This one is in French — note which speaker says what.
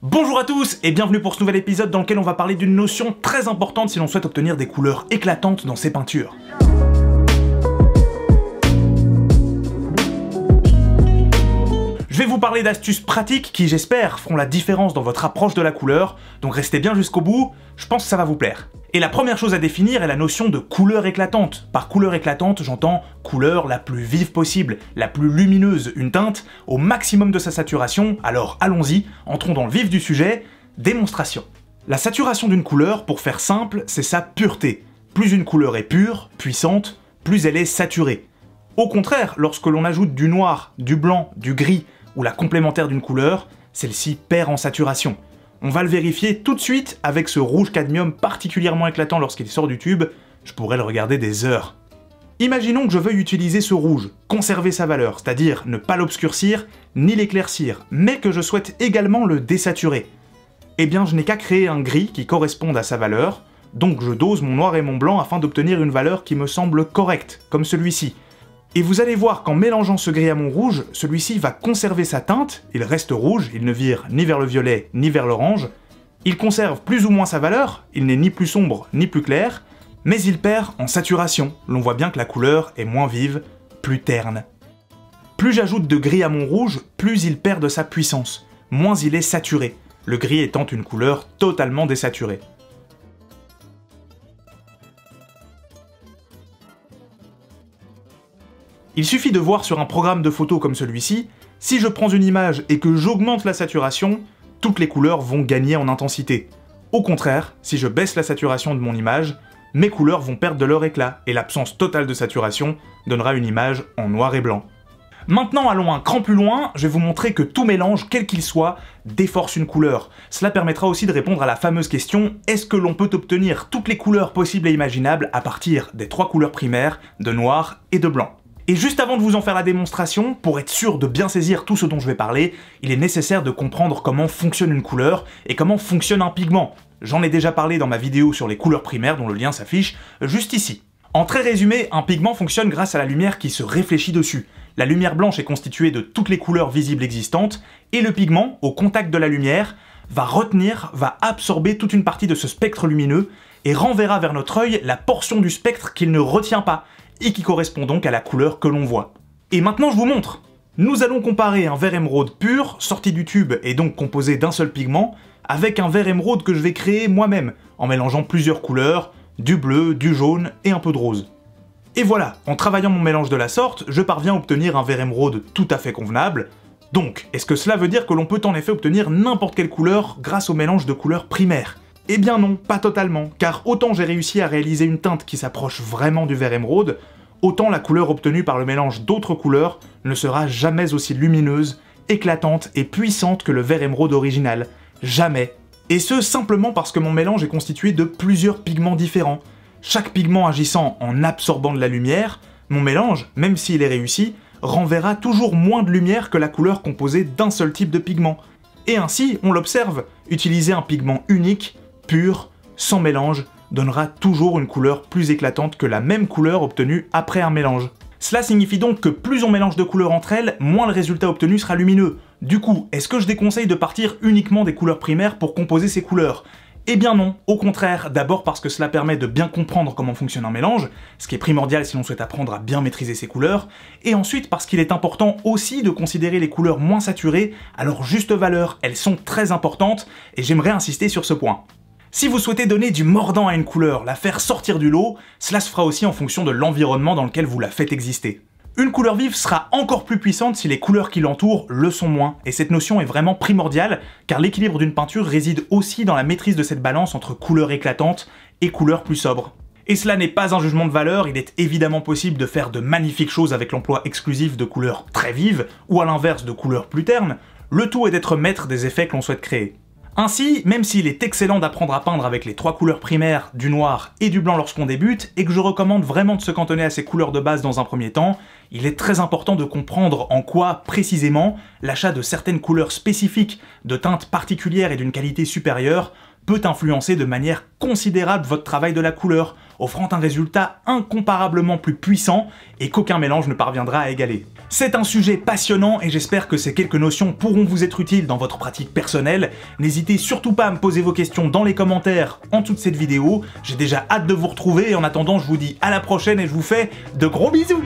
Speaker 1: Bonjour à tous et bienvenue pour ce nouvel épisode dans lequel on va parler d'une notion très importante si l'on souhaite obtenir des couleurs éclatantes dans ses peintures. Je vais vous parler d'astuces pratiques qui, j'espère, feront la différence dans votre approche de la couleur, donc restez bien jusqu'au bout, je pense que ça va vous plaire. Et la première chose à définir est la notion de couleur éclatante. Par couleur éclatante, j'entends couleur la plus vive possible, la plus lumineuse, une teinte au maximum de sa saturation, alors allons-y, entrons dans le vif du sujet, démonstration. La saturation d'une couleur, pour faire simple, c'est sa pureté. Plus une couleur est pure, puissante, plus elle est saturée. Au contraire, lorsque l'on ajoute du noir, du blanc, du gris, ou la complémentaire d'une couleur, celle-ci perd en saturation. On va le vérifier tout de suite avec ce rouge cadmium particulièrement éclatant lorsqu'il sort du tube, je pourrais le regarder des heures. Imaginons que je veuille utiliser ce rouge, conserver sa valeur, c'est-à-dire ne pas l'obscurcir ni l'éclaircir, mais que je souhaite également le désaturer. Eh bien je n'ai qu'à créer un gris qui corresponde à sa valeur, donc je dose mon noir et mon blanc afin d'obtenir une valeur qui me semble correcte, comme celui-ci. Et vous allez voir qu'en mélangeant ce gris à mon rouge, celui-ci va conserver sa teinte, il reste rouge, il ne vire ni vers le violet ni vers l'orange, il conserve plus ou moins sa valeur, il n'est ni plus sombre ni plus clair, mais il perd en saturation, l'on voit bien que la couleur est moins vive, plus terne. Plus j'ajoute de gris à mon rouge, plus il perd de sa puissance, moins il est saturé, le gris étant une couleur totalement désaturée. Il suffit de voir sur un programme de photo comme celui-ci, si je prends une image et que j'augmente la saturation, toutes les couleurs vont gagner en intensité. Au contraire, si je baisse la saturation de mon image, mes couleurs vont perdre de leur éclat, et l'absence totale de saturation donnera une image en noir et blanc. Maintenant allons un cran plus loin, je vais vous montrer que tout mélange, quel qu'il soit, déforce une couleur. Cela permettra aussi de répondre à la fameuse question, est-ce que l'on peut obtenir toutes les couleurs possibles et imaginables à partir des trois couleurs primaires, de noir et de blanc? Et juste avant de vous en faire la démonstration, pour être sûr de bien saisir tout ce dont je vais parler, il est nécessaire de comprendre comment fonctionne une couleur et comment fonctionne un pigment. J'en ai déjà parlé dans ma vidéo sur les couleurs primaires dont le lien s'affiche juste ici. En très résumé, un pigment fonctionne grâce à la lumière qui se réfléchit dessus. La lumière blanche est constituée de toutes les couleurs visibles existantes, et le pigment, au contact de la lumière, va retenir, va absorber toute une partie de ce spectre lumineux, et renverra vers notre œil la portion du spectre qu'il ne retient pas, et qui correspond donc à la couleur que l'on voit. Et maintenant je vous montre. Nous allons comparer un vert émeraude pur, sorti du tube et donc composé d'un seul pigment, avec un vert émeraude que je vais créer moi-même, en mélangeant plusieurs couleurs, du bleu, du jaune et un peu de rose. Et voilà, en travaillant mon mélange de la sorte, je parviens à obtenir un vert émeraude tout à fait convenable. Donc, est-ce que cela veut dire que l'on peut en effet obtenir n'importe quelle couleur grâce au mélange de couleurs primaires ? Eh bien non, pas totalement, car autant j'ai réussi à réaliser une teinte qui s'approche vraiment du vert émeraude, autant la couleur obtenue par le mélange d'autres couleurs ne sera jamais aussi lumineuse, éclatante et puissante que le vert émeraude original. Jamais. Et ce, simplement parce que mon mélange est constitué de plusieurs pigments différents. Chaque pigment agissant en absorbant de la lumière, mon mélange, même s'il est réussi, renverra toujours moins de lumière que la couleur composée d'un seul type de pigment. Et ainsi, on l'observe, utiliser un pigment unique, pur, sans mélange, donnera toujours une couleur plus éclatante que la même couleur obtenue après un mélange. Cela signifie donc que plus on mélange de couleurs entre elles, moins le résultat obtenu sera lumineux. Du coup, est-ce que je déconseille de partir uniquement des couleurs primaires pour composer ces couleurs? Eh bien non, au contraire, d'abord parce que cela permet de bien comprendre comment fonctionne un mélange, ce qui est primordial si l'on souhaite apprendre à bien maîtriser ses couleurs, et ensuite parce qu'il est important aussi de considérer les couleurs moins saturées à leur juste valeur, elles sont très importantes, et j'aimerais insister sur ce point. Si vous souhaitez donner du mordant à une couleur, la faire sortir du lot, cela se fera aussi en fonction de l'environnement dans lequel vous la faites exister. Une couleur vive sera encore plus puissante si les couleurs qui l'entourent le sont moins, et cette notion est vraiment primordiale, car l'équilibre d'une peinture réside aussi dans la maîtrise de cette balance entre couleurs éclatantes et couleurs plus sobres. Et cela n'est pas un jugement de valeur, il est évidemment possible de faire de magnifiques choses avec l'emploi exclusif de couleurs très vives, ou à l'inverse de couleurs plus ternes, le tout est d'être maître des effets que l'on souhaite créer. Ainsi, même s'il est excellent d'apprendre à peindre avec les trois couleurs primaires, du noir et du blanc lorsqu'on débute, et que je recommande vraiment de se cantonner à ces couleurs de base dans un premier temps, il est très important de comprendre en quoi, précisément, l'achat de certaines couleurs spécifiques, de teintes particulières et d'une qualité supérieure, peut influencer de manière considérable votre travail de la couleur, offrant un résultat incomparablement plus puissant et qu'aucun mélange ne parviendra à égaler. C'est un sujet passionnant et j'espère que ces quelques notions pourront vous être utiles dans votre pratique personnelle. N'hésitez surtout pas à me poser vos questions dans les commentaires en dessous de cette vidéo. J'ai déjà hâte de vous retrouver et en attendant, je vous dis à la prochaine et je vous fais de gros bisous.